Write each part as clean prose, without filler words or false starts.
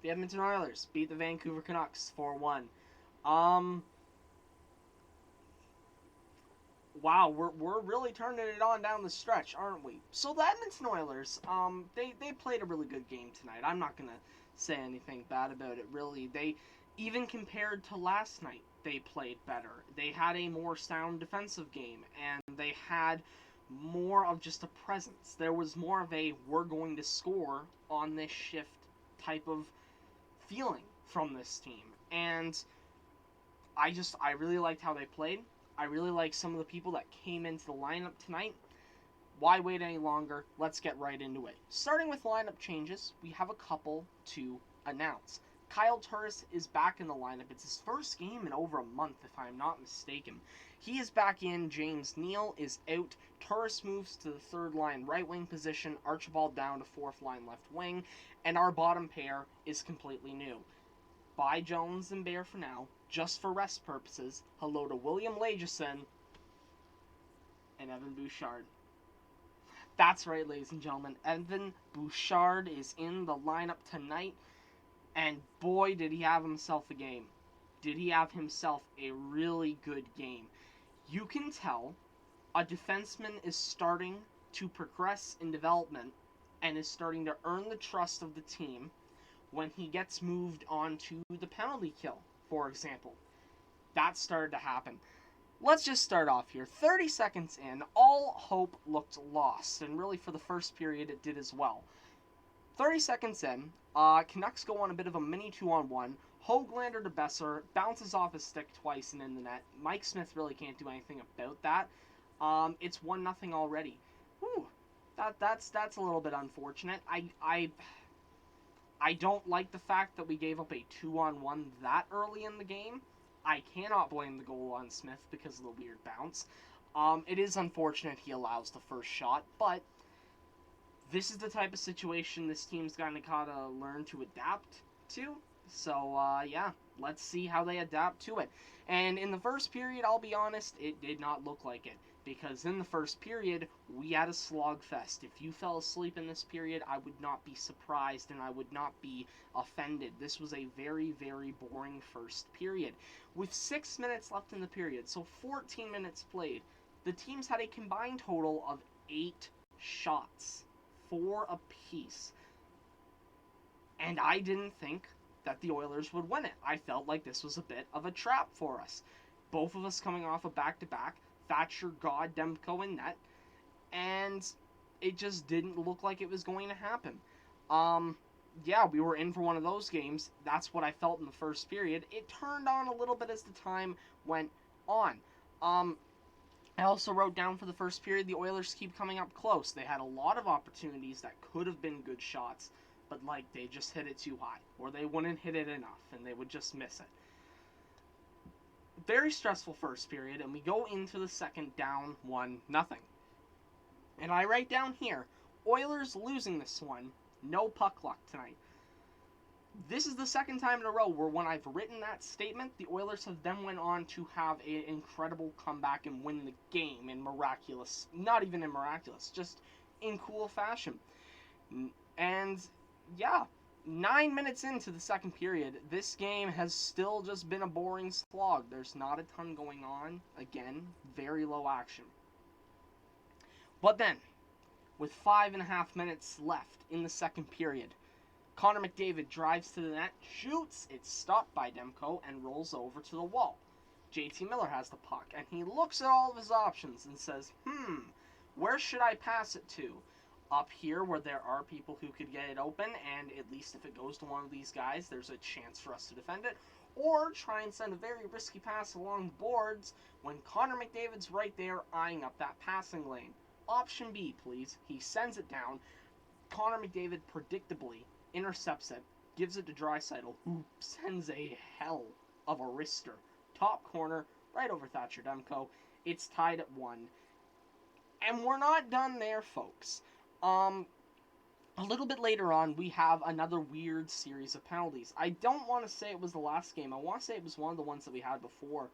The Edmonton Oilers beat the Vancouver Canucks 4-1. Um, wow, we're really turning it on down the stretch, aren't we? So the Edmonton Oilers, they played a really good game tonight. I'm not gonna say anything bad about it. Really, they even compared to last night, they played better. They had a more sound defensive game, and they had more of just a presence. There was more of a we're going to score on this shift type of feeling from this team, and I really liked how they played. I really like some of the people that came into the lineup tonight. Why wait any longer? Let's get right into it. Starting with lineup changes, we have a couple to announce. Kyle Turris is back in the lineup. It's his first game in over a month, if I'm not mistaken. He is back in. James Neal is out. Turris moves to the third line right wing position. Archibald down to fourth line left wing. And our bottom pair is completely new. Bye Jones and Bear for now, just for rest purposes. Hello to William Lageson and Evan Bouchard. That's right, ladies and gentlemen. Evan Bouchard is in the lineup tonight, and boy, did he have himself a game. Did he have himself a really good game. You can tell a defenseman is starting to progress in development and is starting to earn the trust of the team when he gets moved on to the penalty kill, for example. That started to happen. Let's just start off here. 30 seconds in, all hope looked lost, and really for the first period it did as well. 30 seconds in, Canucks go on a bit of a mini 2-on-1. Höglander to Besser, bounces off his stick twice and in the net. Mike Smith really can't do anything about that. It's 1-0 already. Whew, that's a little bit unfortunate. I don't like the fact that we gave up a 2-on-1 that early in the game. I cannot blame the goal on Smith because of the weird bounce. It is unfortunate he allows the first shot, but this is the type of situation this team's gotta learn to adapt to. So, yeah, let's see how they adapt to it. And in the first period, I'll be honest, it did not look like it. Because in the first period, we had a slogfest. If you fell asleep in this period, I would not be surprised and I would not be offended. This was a very, very boring first period. With 6 minutes left in the period, so 14 minutes played, the teams had a combined total of 8 shots. 4 apiece. And I didn't think that the Oilers would win it. I felt like this was a bit of a trap for us. Both of us coming off a back-to-back. Thatcher, God, Demko in net, and it just didn't look like it was going to happen. Yeah, we were in for one of those games. That's what I felt in the first period. It turned on a little bit as the time went on. I also wrote down for the first period, the Oilers keep coming up close. They had a lot of opportunities that could have been good shots, but they just hit it too high, or they wouldn't hit it enough, and they would just miss it. Very stressful first period, and we go into the second down 1-0. And I write down here, Oilers losing this one, no puck luck tonight. This is the second time in a row where when I've written that statement, the Oilers have then went on to have an incredible comeback and win the game in miraculous, not even in miraculous, just in cool fashion. And yeah, 9 minutes into the second period, this game has still just been a boring slog. There's not a ton going on. Again, very low action. But then, with 5.5 minutes left in the second period, Connor McDavid drives to the net, shoots, it's stopped by Demko, and rolls over to the wall. JT Miller has the puck, and he looks at all of his options and says, where should I pass it to? Up here where there are people who could get it open, and at least if it goes to one of these guys, there's a chance for us to defend it, or try and send a very risky pass along the boards when Connor McDavid's right there eyeing up that passing lane. Option B, please. He sends it down. Connor McDavid predictably intercepts it, gives it to Draisaitl, who sends a hell of a wrister. Top corner, right over Thatcher Demko. It's tied at 1. And we're not done there, folks. A little bit later on, we have another weird series of penalties. I don't want to say it was the last game. I want to say it was one of the ones that we had before.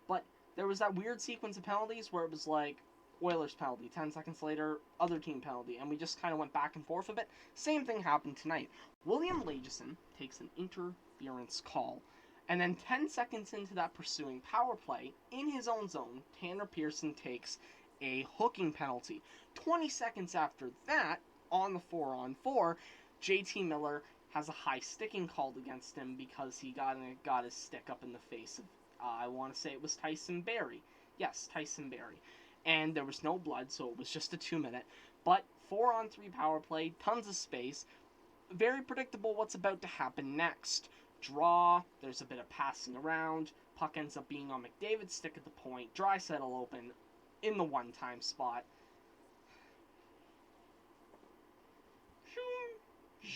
But there was that weird sequence of penalties where it was like, Oilers penalty. 10 seconds later, other team penalty. And we just kind of went back and forth a bit. Same thing happened tonight. William Lagesson takes an interference call. And then 10 seconds into that pursuing power play, in his own zone, Tanner Pearson takes a hooking penalty. 20 seconds after that, on the 4-on-4, JT Miller has a high sticking called against him because he got his stick up in the face of, I want to say it was Tyson Barrie. Yes, Tyson Barrie. And there was no blood, so it was just a 2-minute. But 4-on-3 power play, tons of space. Very predictable what's about to happen next. Draw, there's a bit of passing around. Puck ends up being on McDavid's stick at the point. Draisaitl open in the one-time spot.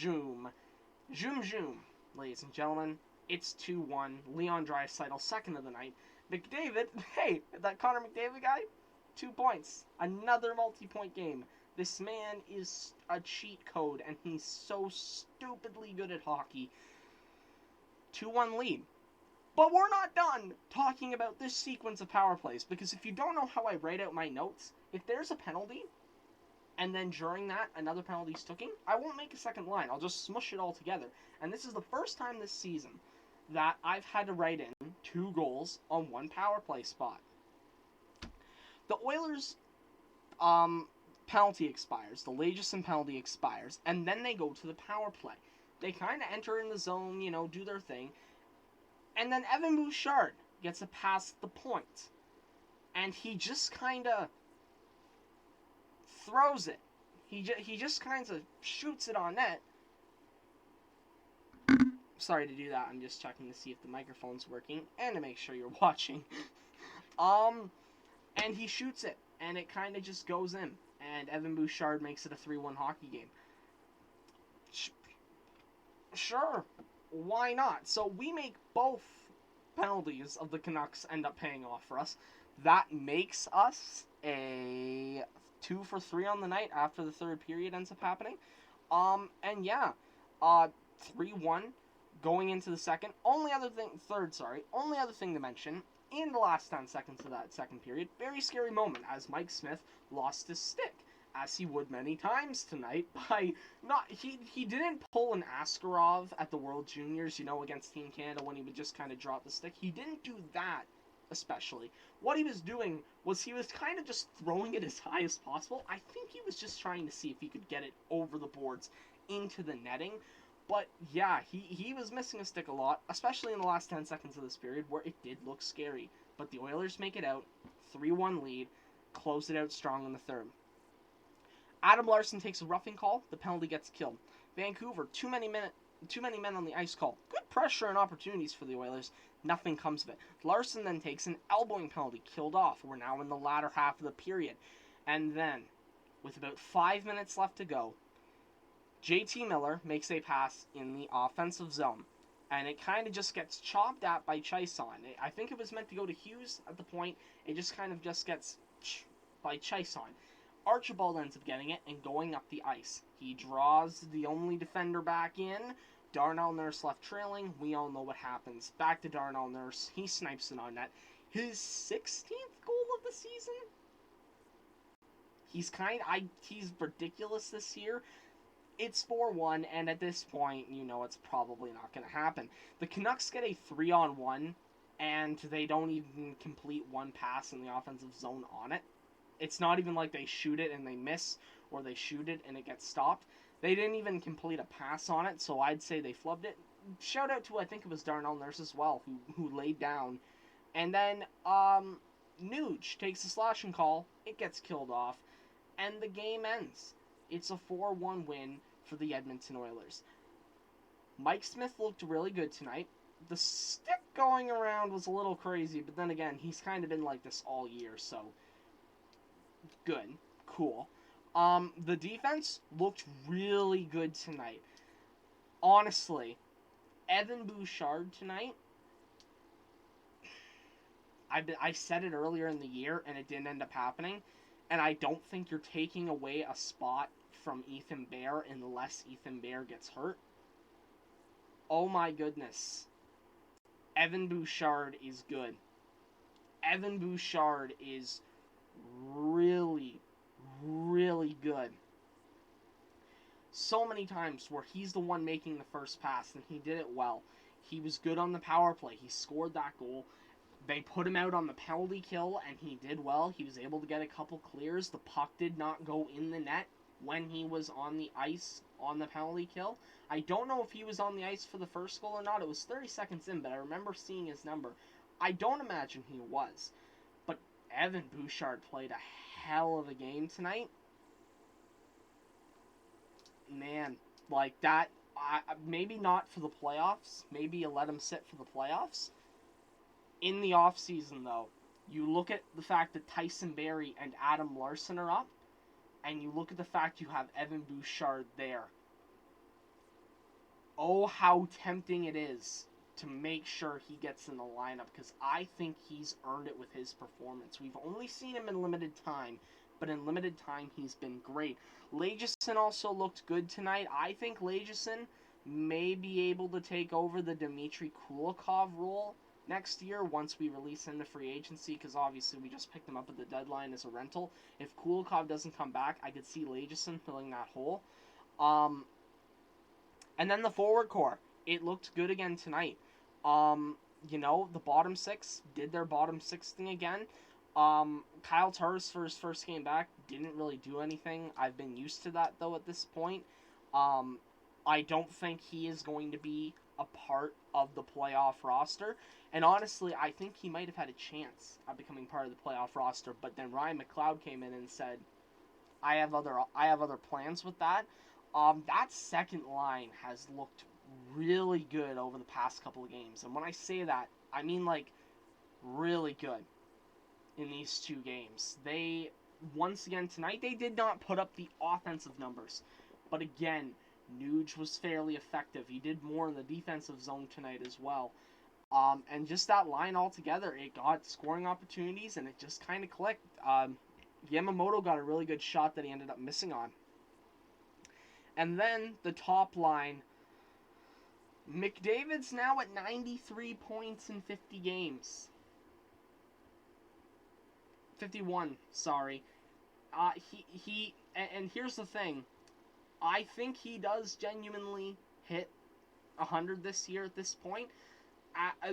Zoom. Zoom, zoom. Ladies and gentlemen, it's 2-1. Leon Draisaitl, second of the night. McDavid, hey, that Connor McDavid guy, 2 points. Another multi-point game. This man is a cheat code, and he's so stupidly good at hockey. 2-1 lead. But we're not done talking about this sequence of power plays, because if you don't know how I write out my notes, if there's a penalty, and then during that, another penalty's taken, I won't make a second line. I'll just smush it all together. And this is the first time this season that I've had to write in 2 goals on 1 power play spot. The Oilers' penalty expires. The Lagesson penalty expires. And then they go to the power play. They kind of enter in the zone, do their thing. And then Evan Bouchard gets a pass at the point. And he just kind of throws it. He just kind of shoots it on net. Sorry to do that. I'm just checking to see if the microphone's working and to make sure you're watching. And he shoots it, and it kind of just goes in. And Evan Bouchard makes it a 3-1 hockey game. Sure, why not? So we make both penalties of the Canucks end up paying off for us. That makes us a 2 for 3 on the night after the third period ends up happening. And yeah, 3-1 going into the second. Only other thing to mention, in the last 10 seconds of that second period, very scary moment as Mike Smith lost his stick, as he would many times tonight, he didn't pull an Askarov at the World Juniors, against Team Canada when he would just kind of drop the stick. He didn't do that, especially. What he was doing was he was kind of just throwing it as high as possible. I think he was just trying to see if he could get it over the boards into the netting. But yeah, he was missing a stick a lot, especially in the last 10 seconds of this period where it did look scary. But the Oilers make it out, 3-1 lead, close it out strong in the third. Adam Larsson takes a roughing call, the penalty gets killed. Vancouver, too many men on the ice call. Good pressure and opportunities for the Oilers, nothing comes of it. Larsson then takes an elbowing penalty, killed off. We're now in the latter half of the period. And then, with about 5 minutes left to go, JT Miller makes a pass in the offensive zone, and it kind of just gets chopped at by Chiasson. I think it was meant to go to Hughes at the point. It just kind of just gets by Chiasson. Archibald ends up getting it and going up the ice. He draws the only defender back in. Darnell Nurse left trailing. We all know what happens. Back to Darnell Nurse. He snipes it on net. His 16th goal of the season? He's ridiculous this year. It's 4-1, and at this point, it's probably not going to happen. The Canucks get a 3-on-1, and they don't even complete one pass in the offensive zone on it. It's not even like they shoot it and they miss, or they shoot it and it gets stopped. They didn't even complete a pass on it, so I'd say they flubbed it. Shout out to, I think it was Darnell Nurse as well, who laid down. And then, Nuge takes a slashing call, it gets killed off, and the game ends. It's a 4-1 win for the Edmonton Oilers. Mike Smith looked really good tonight. The stick going around was a little crazy, but then again, he's kind of been like this all year, so good. Cool. The defense looked really good tonight. Honestly, Evan Bouchard tonight, I said it earlier in the year, and it didn't end up happening, and I don't think you're taking away a spot from Ethan Bear unless Ethan Bear gets hurt. Oh my goodness. Evan Bouchard is good. Evan Bouchard is really, really good. So many times where he's the one making the first pass, and he did it well. He was good on the power play. He scored that goal. They put him out on the penalty kill, and he did well. He was able to get a couple clears. The puck did not go in the net when he was on the ice on the penalty kill. I don't know if he was on the ice for the first goal or not. It was 30 seconds in, but I remember seeing his number. I don't imagine he was. But Evan Bouchard played a hell of a game tonight. Man, like that, maybe not for the playoffs. Maybe you let him sit for the playoffs. In the offseason, though, you look at the fact that Tyson Barrie and Adam Larson are up, and you look at the fact you have Evan Bouchard there. Oh, how tempting it is to make sure he gets in the lineup, because I think he's earned it with his performance. We've only seen him in limited time, but in limited time he's been great. Lagesson also looked good tonight. I think Lagesson may be able to take over the Dmitry Kulikov role next year once we release him to free agency, because obviously we just picked him up at the deadline as a rental. If Kulikov doesn't come back, I could see Lagesson filling that hole. And then the forward core, it looked good again tonight. The bottom six did their bottom six thing again. Kyle Turris, for his first game back, didn't really do anything. I've been used to that, though, at this point. I don't think he is going to be a part of the playoff roster. And honestly, I think he might have had a chance at becoming part of the playoff roster. But then Ryan McLeod came in and said, I have other plans with that. That second line has looked really good over the past couple of games. And when I say that, I mean, like, really good in these two games. They, once again tonight, they did not put up the offensive numbers. But again, Nuge was fairly effective. He did more in the defensive zone tonight as well. And just that line altogether, it got scoring opportunities, and it just kind of clicked. Yamamoto got a really good shot that he ended up missing on. And then the top line, McDavid's now at 93 points in 50 games. 51, sorry. And here's the thing. I think he does genuinely hit 100 this year at this point.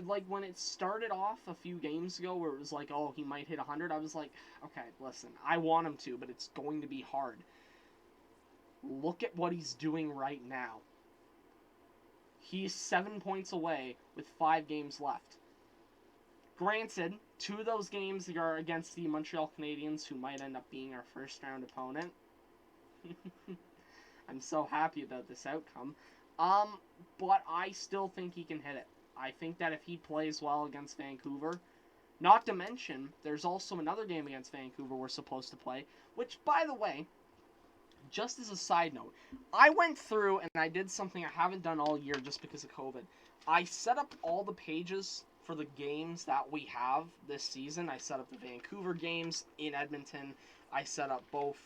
Like, when it started off a few games ago where it was like, oh, he might hit 100, I was like, okay, listen, I want him to, but it's going to be hard. Look at what he's doing right now. He's 7 points away with 5 games left. Granted, 2 of those games are against the Montreal Canadiens, who might end up being our first-round opponent. I'm so happy about this outcome. But I still think he can hit it. I think that if he plays well against Vancouver, not to mention, there's also another game against Vancouver we're supposed to play, which, by the way, just as a side note, I went through and I did something I haven't done all year just because of COVID. I set up all the pages for the games that we have this season. I set up the Vancouver games in Edmonton. I set up both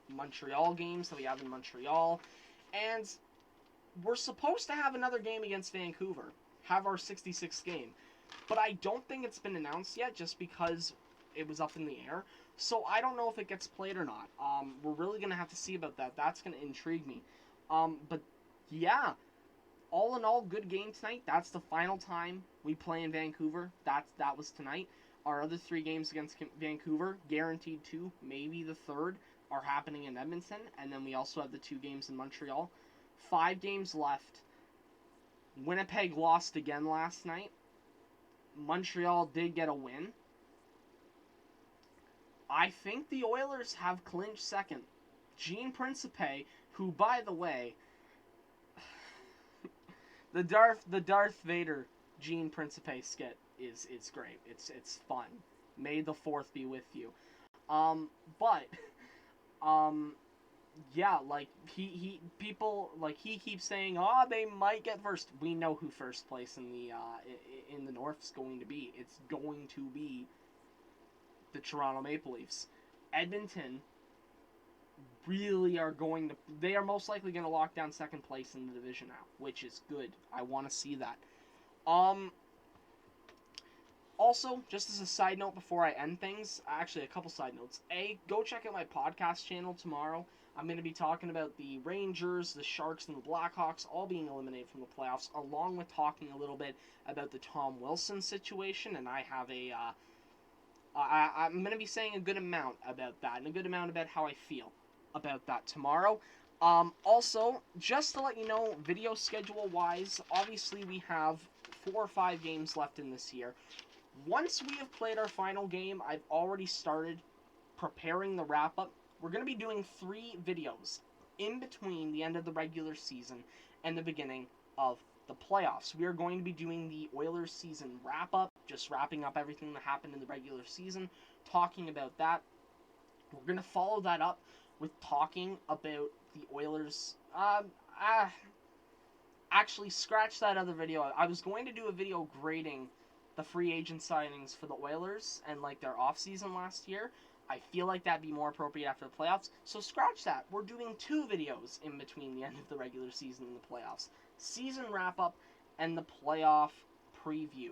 Montreal games that we have in Montreal. And we're supposed to have another game against Vancouver. Have our 66th game. But I don't think it's been announced yet just because it was up in the air. So I don't know if it gets played or not. We're really going to have to see about that. That's going to intrigue me. But yeah, all in all, good game tonight. That's the final time we play in Vancouver. That was tonight. Our other 3 games against Vancouver, guaranteed 2, maybe the 3rd, are happening in Edmonton. And then we also have the 2 games in Montreal. 5 games left. Winnipeg lost again last night. Montreal did get a win. I think the Oilers have clinched second. Gene Principe, who, by the way, the Darth Vader Gene Principe skit is great. It's fun. May the 4th be with you. Yeah, like he keeps saying, oh, they might get first. We know who first place in the North is going to be. It's going to be the Toronto Maple Leafs. Edmonton really are they are most likely going to lock down second place in the division now, which is good. I want to see that. Also, just as a side note before I end things, actually a couple side notes. A, go check out my podcast channel tomorrow. I'm going to be talking about the Rangers, the Sharks, and the Blackhawks all being eliminated from the playoffs, along with talking a little bit about the Tom Wilson situation. And I have I'm going to be saying a good amount about that, and a good amount about how I feel about that tomorrow. Also, just to let you know, video schedule wise, obviously we have 4 or 5 games left in this year. Once we have played our final game, I've already started preparing the wrap up. We're going to be doing 3 videos in between the end of the regular season and the beginning of the playoffs. We are going to be doing the Oilers season wrap up, just wrapping up everything that happened in the regular season, talking about that. We're going to follow that up with talking about the Oilers. Actually, scratch that other video. I was going to do a video grading the free agent signings for the Oilers and like their offseason last year. I feel like that'd be more appropriate after the playoffs. So scratch that. We're doing 2 videos in between the end of the regular season and the playoffs. Season wrap-up and the playoff preview.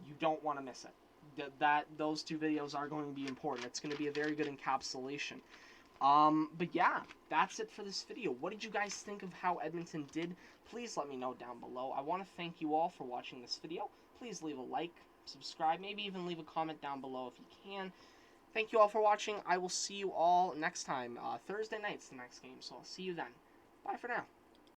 You don't want to miss it. Those 2 videos are going to be important. It's going to be a very good encapsulation. But yeah, that's it for this video. What did you guys think of how Edmonton did? Please let me know down below. I want to thank you all for watching this video. Please leave a like, subscribe, maybe even leave a comment down below if you can. Thank you all for watching. I will see you all next time. Thursday night's the next game, so I'll see you then. Bye for now.